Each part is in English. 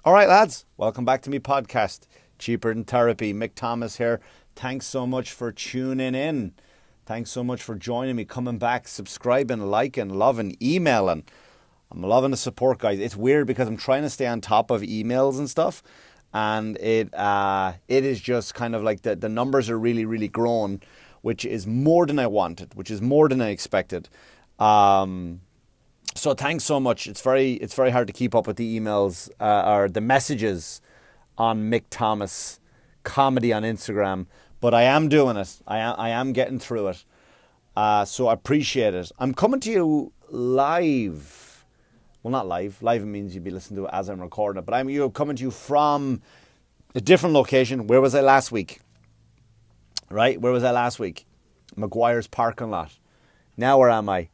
All right, lads, welcome back to me podcast. Cheaper Than Therapy. Mick Thomas here. Thanks so much for tuning in. Thanks so much for joining me, coming back, subscribing, liking, loving, emailing. I'm loving the support, guys. It's weird because I'm trying to stay on top of emails and stuff, and it is just kind of like the numbers are really growing, which is more than I wanted, which is more than I expected. So thanks so much. It's very hard to keep up with the emails or the messages on Mick Thomas comedy on Instagram, but I am doing it. I am getting through it. So I appreciate it. I'm coming to you live. Well, not live. Live means you'd be listening to it as I'm recording it, but I'm coming to you from a different location. Where was I last week? Right? Where was I last week? Maguire's parking lot. Now where am I?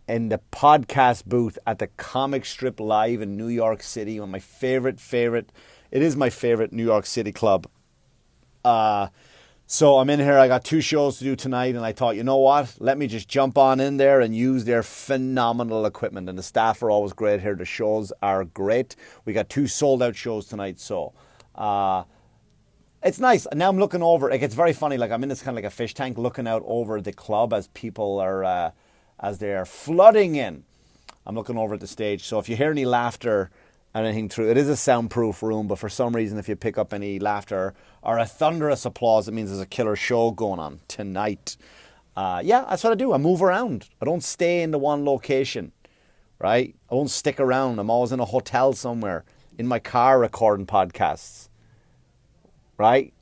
In the podcast booth at the Comic Strip Live in New York City, one of my favorite, it is my favorite New York City club. So I'm in here, I got 2 shows to do tonight, and I thought, you know what, let me just jump on in there and use their phenomenal equipment, and the staff are always great here, the shows are great. We got 2 sold out shows tonight, so it's nice. Now I'm looking over, it gets very funny, like I'm in this kind of like a fish tank looking out over the club as people are... as they are flooding in. I'm looking over at the stage. So if you hear any laughter or anything through, it is a soundproof room, but for some reason, if you pick up any laughter or a thunderous applause, it means there's a killer show going on tonight. Yeah, that's what I do. I move around. I don't stay in the one location, right? I won't stick around. I'm always in a hotel somewhere, in my car recording podcasts, right?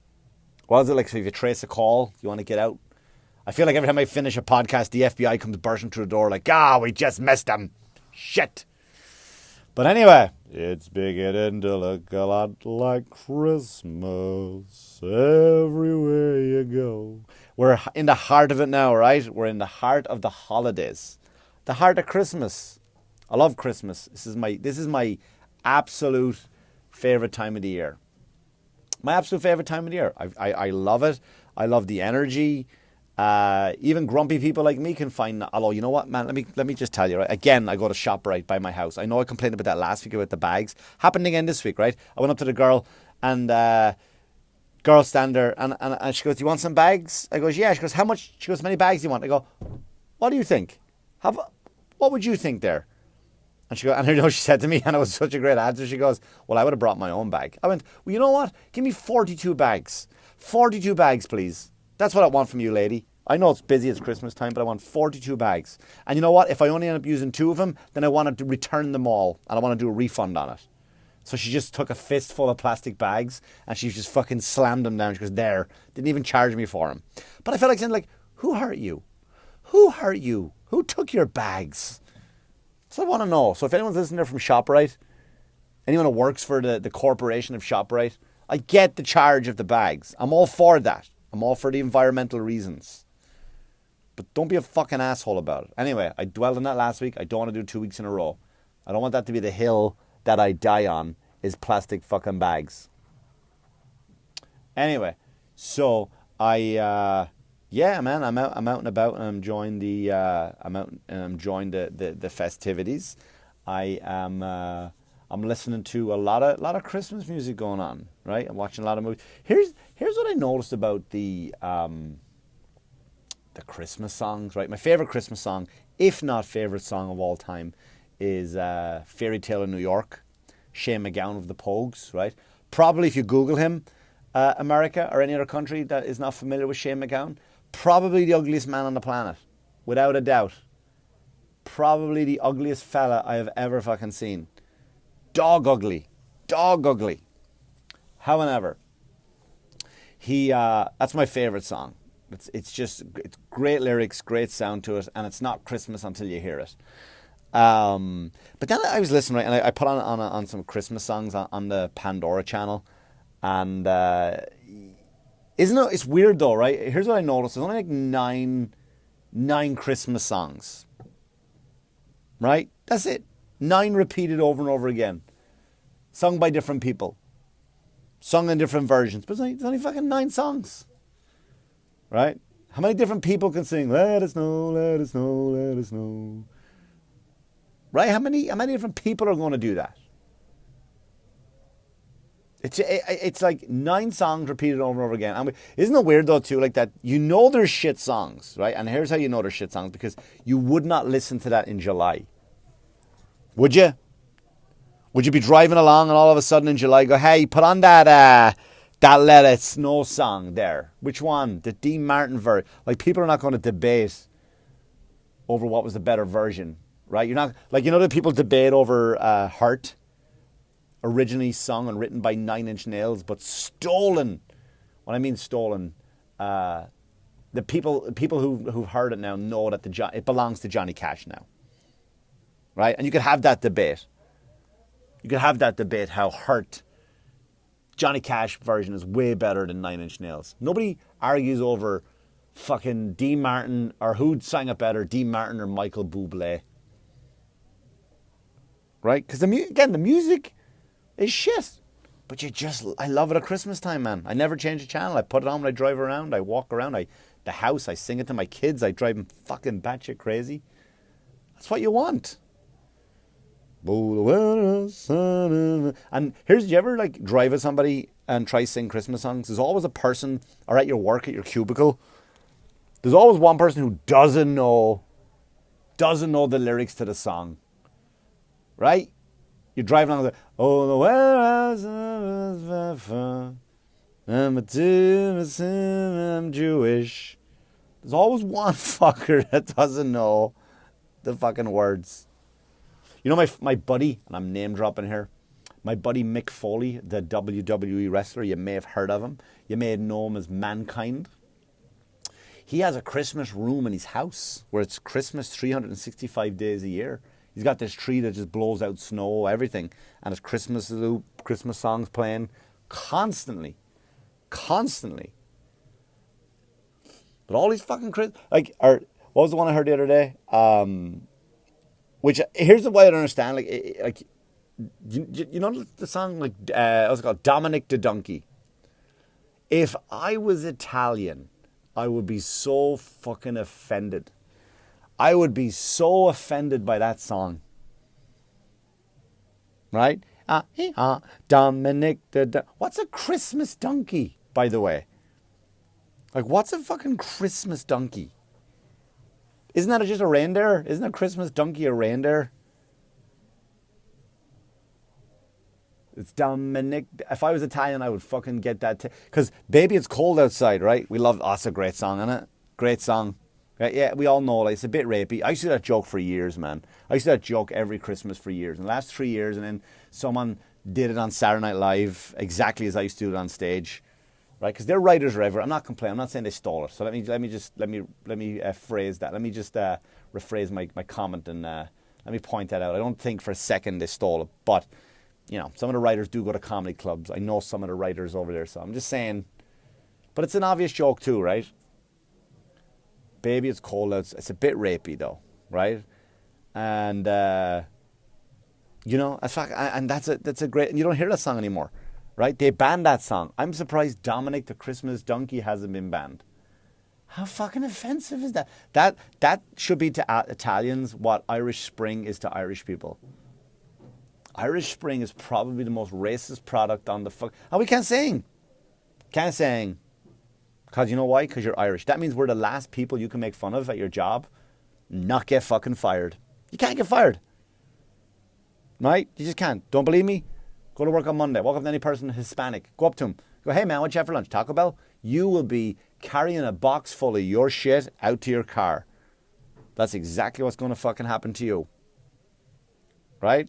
What is it like? So if you trace a call, you want to get out? I feel like every time I finish a podcast, the FBI comes bursting through the door like, we just missed them. Shit. But anyway, it's beginning to look a lot like Christmas everywhere you go. We're in the heart of it now, right? We're in the heart of the holidays. The heart of Christmas. I love Christmas. This is my absolute favorite time of the year. My absolute favorite time of the year. I love it. I love the energy. Even grumpy people like me can find, although you know what, man, let me just tell you, right? Again, I go to ShopRite by my house. I know I complained about that last week about the bags. Happened again this week, right? I went up to the girl and girl stand there and she goes, "Do you want some bags?" I goes, "Yeah." She goes, "How much?" She goes, "How many bags do you want?" I go, "What do you think? What would you think there?" And she goes, and I know she said to me, and it was such a great answer. She goes, "Well, I would have brought my own bag." I went, "Well, you know what? Give me 42 bags. 42 bags, please. That's what I want from you, lady. I know it's busy, it's Christmas time, but I want 42 bags. And you know what? If I only end up using 2 of them, then I want to return them all, and I want to do a refund on it." So she just took a fistful of plastic bags, and she just fucking slammed them down. She goes, "There." Didn't even charge me for them. But I felt like saying, like, who hurt you? Who hurt you? Who took your bags? So I want to know. So if anyone's listening there from ShopRite, anyone who works for the corporation of ShopRite, I get the charge of the bags. I'm all for that. I'm all for the environmental reasons. But don't be a fucking asshole about it. Anyway, I dwelled on that last week. I don't want to do 2 weeks in a row. I don't want that to be the hill that I die on, is plastic fucking bags. Anyway, so I'm out and about, and I'm enjoying the festivities. I'm listening to a lot of Christmas music going on, right? I'm watching a lot of movies. Here's what I noticed about the Christmas songs, right? My favorite Christmas song, if not favorite song of all time, is Fairy Tale in New York, Shane MacGowan of the Pogues, right? Probably if you Google him, America or any other country that is not familiar with Shane MacGowan, probably the ugliest man on the planet, without a doubt. Probably the ugliest fella I have ever fucking seen. Dog ugly. However, that's my favorite song. It's great lyrics, great sound to it, and it's not Christmas until you hear it. But then I was listening, right, and I put on some Christmas songs on the Pandora channel, and it's weird though, right? Here's what I noticed: there's only like nine Christmas songs, right? That's it. 9 repeated over and over again, sung by different people, sung in different versions, but there's only fucking 9 songs. Right? How many different people can sing "Let It Snow, Let It Snow, Let It Snow"? Right? How many different people are going to do that? It's like 9 songs repeated over and over again. And isn't it weird though too, like that? You know there's shit songs, right? And here's how you know there's shit songs, because you would not listen to that in July, would you? Would you be driving along and all of a sudden in July go, hey, put on that Let It Snow song there? Which one? The Dean Martin version? Like, people are not going to debate over what was the better version, right? You're not like, you know that people debate over Hurt, originally sung and written by Nine Inch Nails, but stolen. When I mean stolen, the people who've heard it now know that it belongs to Johnny Cash now, right? And you could have that debate. You could have that debate how Hurt, Johnny Cash version is way better than Nine Inch Nails. Nobody argues over fucking Dean Martin, or who sang it better, Dean Martin or Michael Bublé. Right? Because the music is shit. But I love it at Christmas time, man. I never change the channel. I put it on when I drive around. I walk around. The house, I sing it to my kids. I drive them fucking batshit crazy. That's what you want. And did you ever like drive with somebody and try sing Christmas songs? There's always a person, or at your work, at your cubicle, there's always one person who doesn't know the lyrics to the song, right? You're driving along with oh, the I'm Jewish. There's always one fucker that doesn't know the fucking words. You know my buddy, and I'm name dropping here, my buddy Mick Foley, the WWE wrestler, you may have heard of him. You may know him as Mankind. He has a Christmas room in his house where it's Christmas 365 days a year. He's got this tree that just blows out snow, everything. And it's Christmas songs playing constantly. Constantly. But all these fucking what was the one I heard the other day? Which, here's the way I don't understand. You know the song, like, what's it called? Dominic the Donkey. If I was Italian, I would be so fucking offended. I would be so offended by that song. Right? Dominic the What's a Christmas donkey, by the way? Like, what's a fucking Christmas donkey? Isn't that just a reindeer? Isn't a Christmas donkey a reindeer? It's Dominic. If I was Italian, I would fucking get that. Because Baby It's Cold Outside, right? We love, it's a great song, isn't it? Great song. Yeah, we all know, like, it's a bit rapey. I used to do that joke for years, man. I used to do that joke every Christmas for years. In the last 3 years, and then someone did it on Saturday Night Live exactly as I used to do it on stage. Right, because their writers are everywhere. I'm not complaining. I'm not saying they stole it. So let me phrase that. Let me just rephrase my comment and let me point that out. I don't think for a second they stole it, but you know, some of the writers do go to comedy clubs. I know some of the writers over there, so I'm just saying. But it's an obvious joke too, right? Baby It's Cold Out. It's a bit rapey though, right? And you know, and that's a great. And you don't hear that song anymore. Right? They banned that song. I'm surprised Dominic the Christmas Donkey hasn't been banned. How fucking offensive is that? That should be to Italians what Irish Spring is to Irish people. Irish Spring is probably the most racist product on the fuck. And we can't sing. Can't sing. Because you know why? Because you're Irish. That means we're the last people you can make fun of at your job, not get fucking fired. You can't get fired. Right? You just can't. Don't believe me? Go to work on Monday. Walk up to any person Hispanic. Go up to him. Go, hey man, what you have for lunch? Taco Bell? You will be carrying a box full of your shit out to your car. That's exactly what's going to fucking happen to you. Right?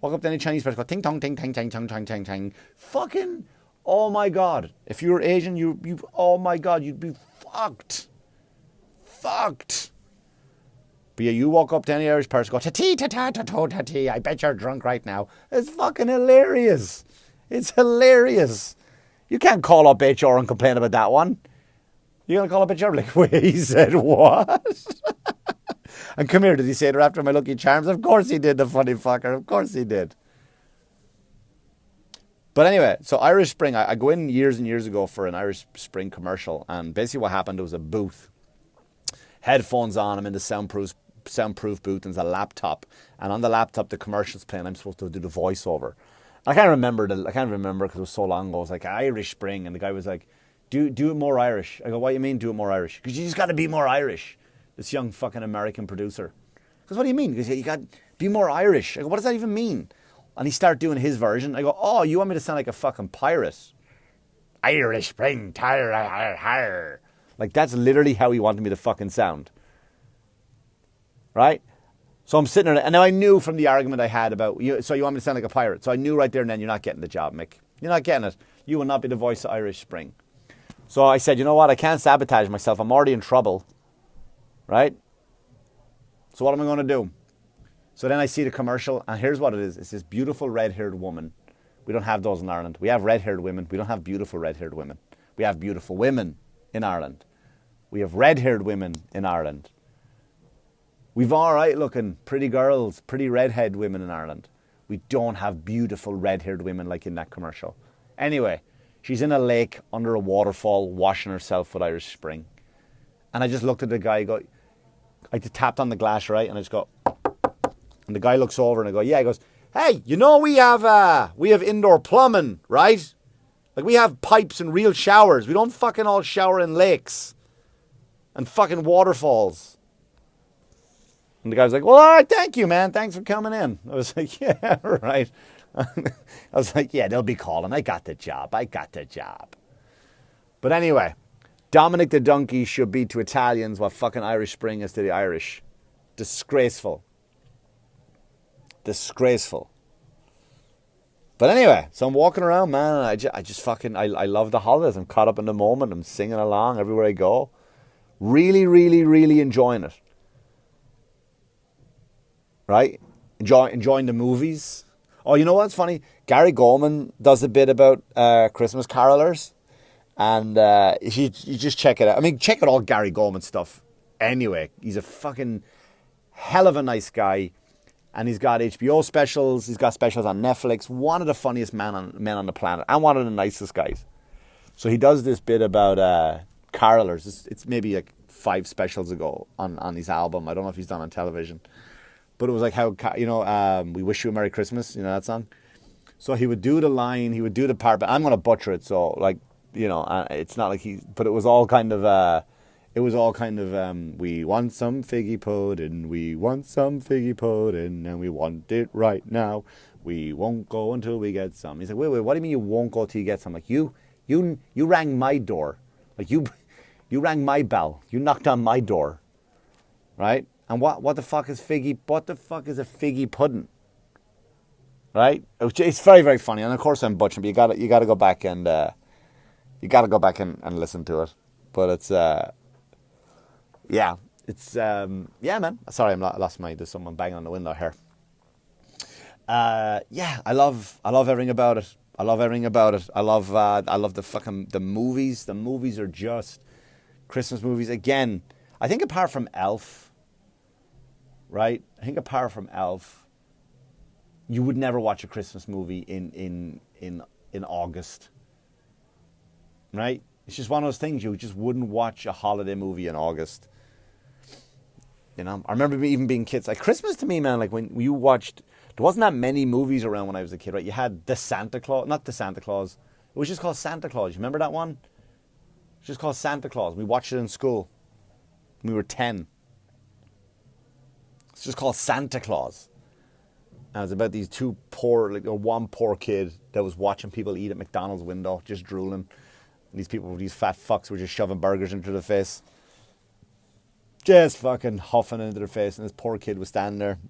Walk up to any Chinese person. Go ting tong ting ting ting ting ting ting ting. Fucking, oh my God. If you were Asian, you oh my God, you'd be fucked. Fucked. But yeah, you walk up to any Irish person, go, ta-tee, ta-ta, ta-to, ta-tee, I bet you're drunk right now. It's fucking hilarious. It's hilarious. You can't call up HR and complain about that one. You're going to call up HR like, wait, he said what? And come here, did he say it after my Lucky Charms? Of course he did, the funny fucker. Of course he did. But anyway, so Irish Spring, I go in years and years ago for an Irish Spring commercial, and basically what happened, there was a booth. Headphones on, I'm in the soundproof booth, and there's a laptop, and on the laptop the commercial's playing. I'm supposed to do the voiceover, I can't remember because it was so long ago. It was like Irish Spring, and the guy was like, "Do it more Irish." I go, "What do you mean, do it more Irish?" Because you just got to be more Irish. This young fucking American producer. Because what do you mean? Because you got to be more Irish. I go, "What does that even mean?" And he started doing his version. I go, "Oh, you want me to sound like a fucking pirate?" Irish Spring, tire. Like that's literally how he wanted me to fucking sound. Right? So I'm sitting there, and now I knew from the argument I had about, so you want me to sound like a pirate. So I knew right there and then, you're not getting the job, Mick. You're not getting it. You will not be the voice of Irish Spring. So I said, you know what? I can't sabotage myself. I'm already in trouble. Right? So what am I going to do? So then I see the commercial, and here's what it is. It's this beautiful red-haired woman. We don't have those in Ireland. We have red-haired women. We don't have beautiful red-haired women. We have beautiful women in Ireland. We have red-haired women in Ireland. We've all right looking pretty girls, pretty redhead women in Ireland. We don't have beautiful red-haired women like in that commercial. Anyway, she's in a lake under a waterfall washing herself with Irish Spring. And I just looked at the guy, I just tapped on the glass, right? And I just go, and the guy looks over and I go, yeah, he goes, hey, we have indoor plumbing, right? Like we have pipes and real showers. We don't fucking all shower in lakes and fucking waterfalls. And the guy was like, well, all right, thank you, man. Thanks for coming in. I was like, yeah, right. I was like, yeah, they'll be calling. I got the job. But anyway, Dominic the Donkey should be to Italians what fucking Irish Spring is to the Irish. Disgraceful. But anyway, so I'm walking around, man, and I just fucking, I love the holidays. I'm caught up in the moment. I'm singing along everywhere I go. Really, really, really enjoying it. Right? Enjoying the movies. Oh, you know what's funny? Gary Goldman does a bit about Christmas carolers. And you just check it out. I mean, check out all Gary Goldman stuff. Anyway, he's a fucking hell of a nice guy. And he's got HBO specials. He's got specials on Netflix. One of the funniest men on the planet. And one of the nicest guys. So he does this bit about carolers. It's maybe like 5 specials ago on his album. I don't know if he's done on television. But it was like how, we wish you a Merry Christmas, that song. So he would do the line, he would do the part, but I'm going to butcher it. So like, it's not like but it was all kind of, we want some figgy pudding, and we want it right now. We won't go until we get some. He's like, wait, what do you mean you won't go till you get some? Like, you rang my door. Like, you rang my bell. You knocked on my door. Right? And what the fuck is a figgy pudding? Right? It's very, very funny. And of course I'm butchering, but you gotta go back and listen to it. But it's man. Sorry, lost my. There's someone banging on the window here. I love everything about it. I love the movies. The movies are just Christmas movies again. I think apart from Elf. Right? I think apart from Elf, you would never watch a Christmas movie in August. Right? It's just one of those things. You just wouldn't watch a holiday movie in August. I remember even being kids. Like Christmas to me, man, like when you watched, there wasn't that many movies around when I was a kid, right? You had not the Santa Claus. It was just called Santa Claus. You remember that one? It was just called Santa Claus. We watched it in school when we were 10. It's just called Santa Claus. And it's about these one poor kid that was watching people eat at McDonald's window, just drooling. And these fat fucks were just shoving burgers into their face. Just fucking huffing into their face. And this poor kid was standing there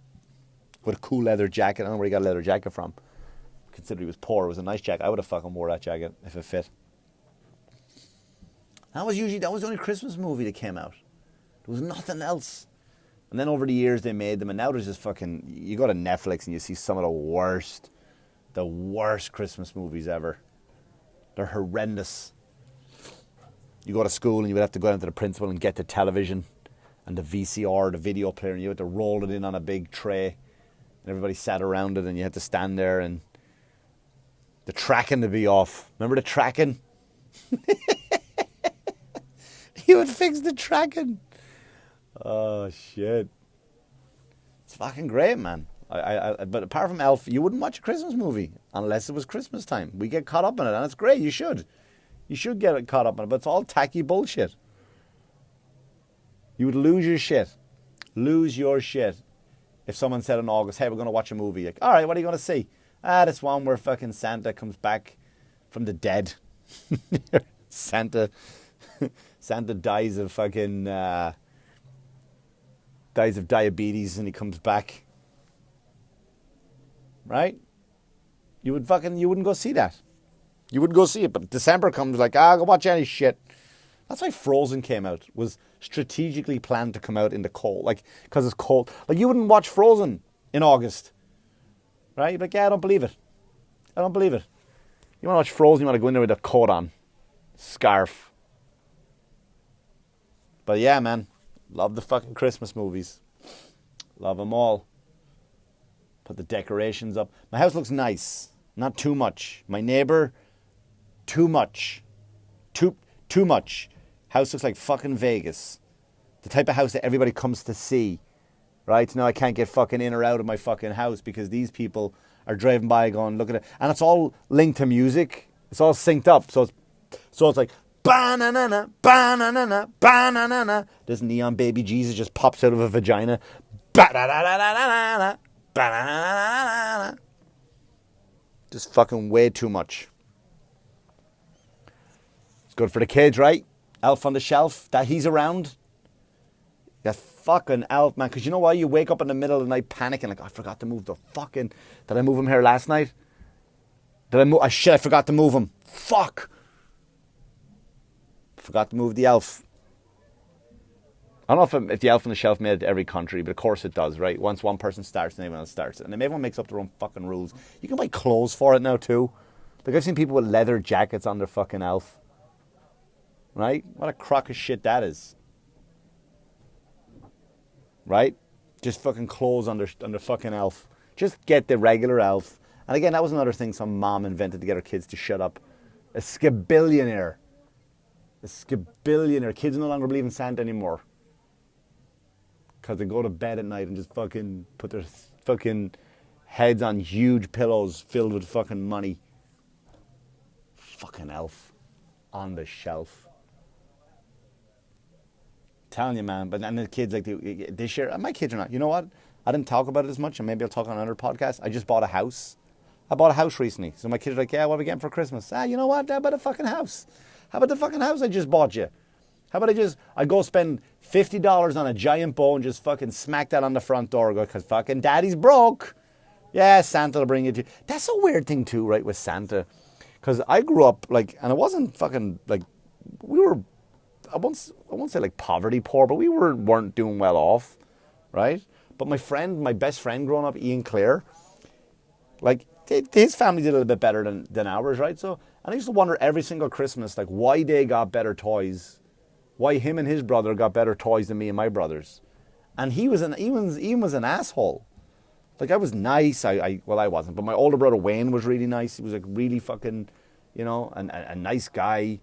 with a cool leather jacket. I don't know where he got a leather jacket from. Considering he was poor, it was a nice jacket. I would have fucking wore that jacket if it fit. That was the only Christmas movie that came out. There was nothing else. And then over the years they made them, and now there's just fucking, you go to Netflix and you see some of the worst Christmas movies ever. They're horrendous. You go to school and you would have to go down to the principal and get the television and the VCR, the video player, and you had to roll it in on a big tray. And everybody sat around it and you had to stand there and the tracking to be off. Remember the tracking? You would fix the tracking. Oh, shit. It's fucking great, man. But apart from Elf, you wouldn't watch a Christmas movie unless it was Christmas time. We get caught up in it, and it's great. You should get caught up in it, but it's all tacky bullshit. You would lose your shit if someone said in August, "Hey, we're going to watch a movie." Like, all right, what are you going to see? This one where fucking Santa comes back from the dead. Santa dies of fucking dies of diabetes, and he comes back. Right? You wouldn't go see that. You wouldn't go see it, but December comes like, go watch any shit. That's why Frozen came out. Was strategically planned to come out in the cold, like, because it's cold. Like, you wouldn't watch Frozen in August. Right? You'd be like, yeah, I don't believe it. You want to watch Frozen, you want to go in there with a coat on. Scarf. But yeah, man. Love the fucking Christmas movies. Love them all. Put the decorations up. My house looks nice. Not too much. My neighbour, too much. Too much. House looks like fucking Vegas. The type of house that everybody comes to see. Right? Now I can't get fucking in or out of my fucking house because these people are driving by going, look at it. And it's all linked to music. It's all synced up. So it's like, ba-na-na-na, ba-na-na-na, ba-na-na-na. This neon baby Jesus just pops out of a vagina. Ba-da-da-da-da-da-da. Ba-da-da-da-da-da. Just fucking way too much. It's good for the kids, right? Elf on the Shelf, that he's around. That fucking elf, man. Because you know why? You wake up in the middle of the night panicking, like, I forgot to move the fucking... Did I move him here last night? I forgot to move him. Fuck. Forgot to move the elf. I don't know if the Elf on the Shelf made it to every country, but of course it does, right? Once one person starts, then everyone else starts it. And then everyone makes up their own fucking rules. You can buy clothes for it now, too. Like, I've seen people with leather jackets on their fucking elf. Right? What a crock of shit that is. Right? Just fucking clothes on their fucking elf. Just get the regular elf. And again, that was another thing some mom invented to get her kids to shut up. A skabillionaire. Kids no longer believe in Santa anymore. Because they go to bed at night and just fucking put their fucking heads on huge pillows filled with fucking money. Fucking elf. On the shelf. Telling you, man. But then the kids, like, this year, my kids are not. You know what? I didn't talk about it as much, and maybe I'll talk on another podcast. I just bought a house. I bought a house recently. So my kids are like, yeah, what are we getting for Christmas? You know what? How about a fucking house? How about the fucking house I just bought you? How about I go spend $50 on a giant bow and just fucking smack that on the front door because fucking daddy's broke. Yeah, Santa will bring it to you. That's a weird thing too, right, with Santa. Because I grew up, like, and it wasn't fucking, like, we were, I won't say like poverty poor, but we weren't doing well off, right? But my best friend growing up, Ian Clare, like, his family did a little bit better than ours, right? So, and I used to wonder every single Christmas, like, why they got better toys. Why him and his brother got better toys than me and my brothers. And Ian was an asshole. Like, I was nice. I wasn't. But my older brother Wayne was really nice. He was like really fucking, you know, a nice guy.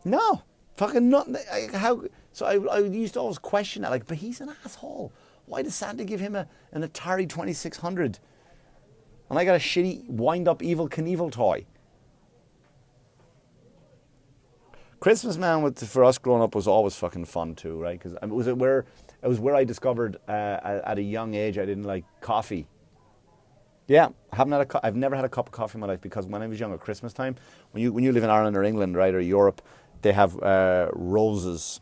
No. Fucking nothing. How? So I used to always question that. Like, but he's an asshole. Why did Santa give him an Atari 2600? And I got a shitty wind-up Evel Knievel toy. Christmas, man, for us growing up was always fucking fun too, right? Because it was where I discovered at a young age I didn't like coffee. Yeah, I've never had a cup of coffee in my life because when I was young at Christmas time, when you live in Ireland or England, right, or Europe, they have Roses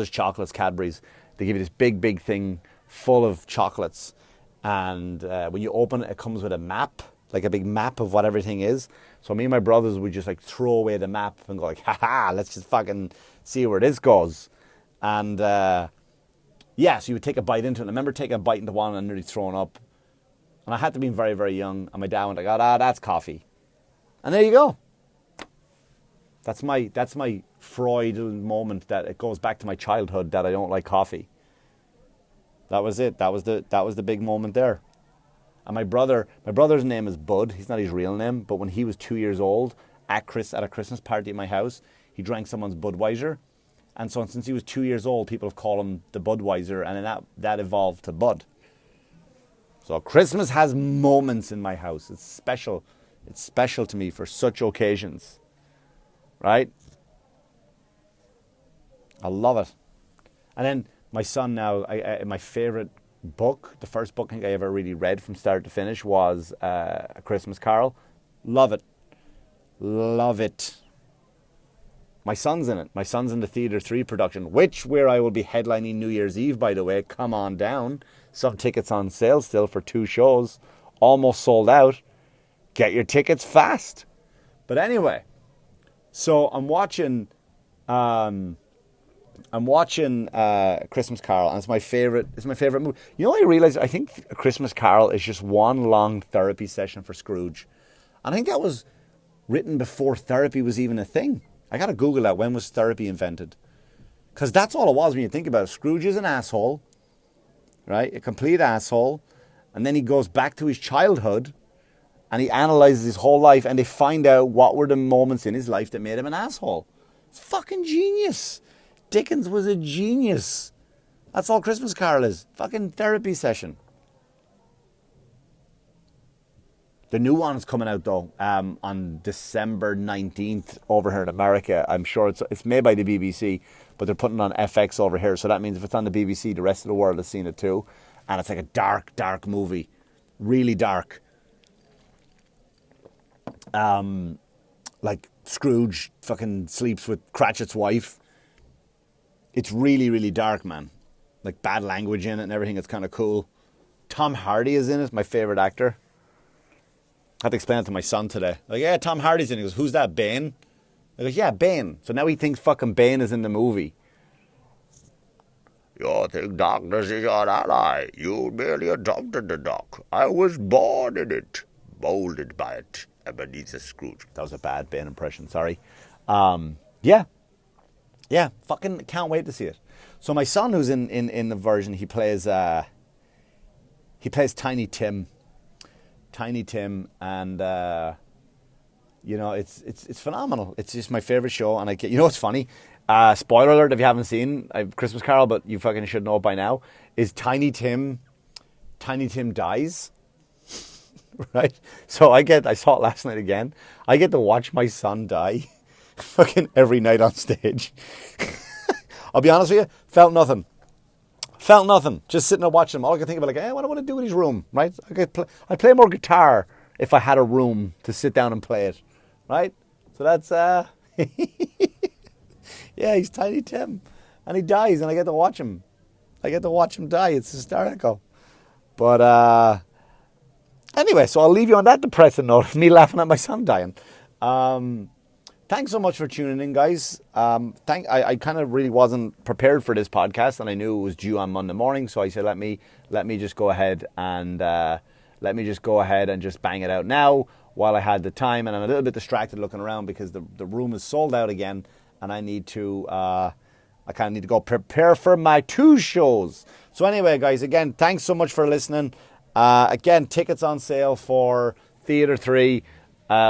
chocolates, Cadbury's. They give you this big thing full of chocolates, and when you open it, it comes with a map, like a big map of what everything is. So me and my brothers would just like throw away the map and go like, ha, let's just fucking see where this goes. And so you would take a bite into it. And I remember taking a bite into one and nearly throwing up. And I had to be very, very young. And my dad went like, that's coffee. And there you go. That's my Freud moment that it goes back to my childhood that I don't like coffee. That was it. That was the big moment there. And my brother's name is Bud. He's not his real name, but when he was 2 years old, at a Christmas party at my house, he drank someone's Budweiser. And so since he was 2 years old, people have called him the Budweiser, and then that evolved to Bud. So Christmas has moments in my house. It's special. It's special to me for such occasions. Right? I love it. And then my son now, my favorite book, the first book I think I ever really read from start to finish was A Christmas Carol. Love it. Love it. My son's in it. My son's in the Theatre 3 production, where I will be headlining New Year's Eve, by the way. Come on down. Some tickets on sale still for 2 shows. Almost sold out. Get your tickets fast. But anyway, so I'm watching Christmas Carol, and it's my favorite movie. You know, I realized I think A Christmas Carol is just one long therapy session for Scrooge. And I think that was written before therapy was even a thing. I got to Google that. When was therapy invented? Because that's all it was when you think about it. Scrooge is an asshole, right? A complete asshole. And then he goes back to his childhood and he analyzes his whole life, and they find out what were the moments in his life that made him an asshole. It's fucking genius. Dickens was a genius. That's all Christmas Carol is. Fucking therapy session. The new one's coming out though on December 19th over here in America. I'm sure it's made by the BBC, but they're putting it on FX over here. So that means if it's on the BBC, the rest of the world has seen it too. And it's like a dark, dark movie. Really dark. Like Scrooge fucking sleeps with Cratchit's wife. It's really, really dark, man. Like bad language in it and everything. It's kind of cool. Tom Hardy is in it, my favourite actor. I had to explain it to my son today. Like, yeah, Tom Hardy's in it. He goes, who's that, Bane? I go, yeah, Bane. So now he thinks fucking Bane is in the movie. You think darkness is your ally. You merely adopted the dark. I was born in it, molded by it, Ebenezer Scrooge. That was a bad Bane impression, sorry. Yeah, fucking can't wait to see it. So my son, who's in the version, he plays Tiny Tim. Tiny Tim, and you know, it's phenomenal. It's just my favorite show, and you know what's funny? Spoiler alert if you haven't seen Christmas Carol, but you fucking should know it by now. Is Tiny Tim dies, right? So I saw it last night again. I get to watch my son die, fucking every night on stage. I'll be honest with you, felt nothing. Just sitting there watching him. All I could think about, like, what do I want to do in his room, right? I'd play more guitar if I had a room to sit down and play it, right? So that's, yeah, he's Tiny Tim. And he dies, and I get to watch him. Die. It's hysterical. But, anyway, so I'll leave you on that depressing note of me laughing at my son dying. Thanks so much for tuning in, guys. I kind of really wasn't prepared for this podcast, and I knew it was due on Monday morning, so I said, let me just go ahead and just bang it out now while I had the time. And I'm a little bit distracted looking around because the room is sold out again, and I need to I kind of need to go prepare for my 2 shows. So anyway, guys, again, thanks so much for listening. Again, tickets on sale for Theatre 3.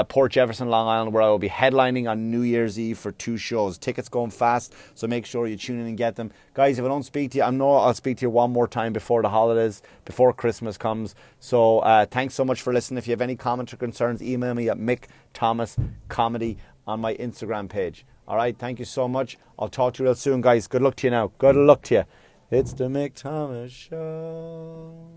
Port Jefferson, Long Island, where I will be headlining on New Year's Eve for 2 shows. Tickets going fast, so make sure you tune in and get them. Guys, if I don't speak to you, I know I'll speak to you one more time before the holidays, before Christmas comes. So thanks so much for listening. If you have any comments or concerns, email me at Mick Thomas Comedy on my Instagram page. All right, thank you so much. I'll talk to you real soon, guys. Good luck to you now. Good luck to you. It's the Mick Thomas Show.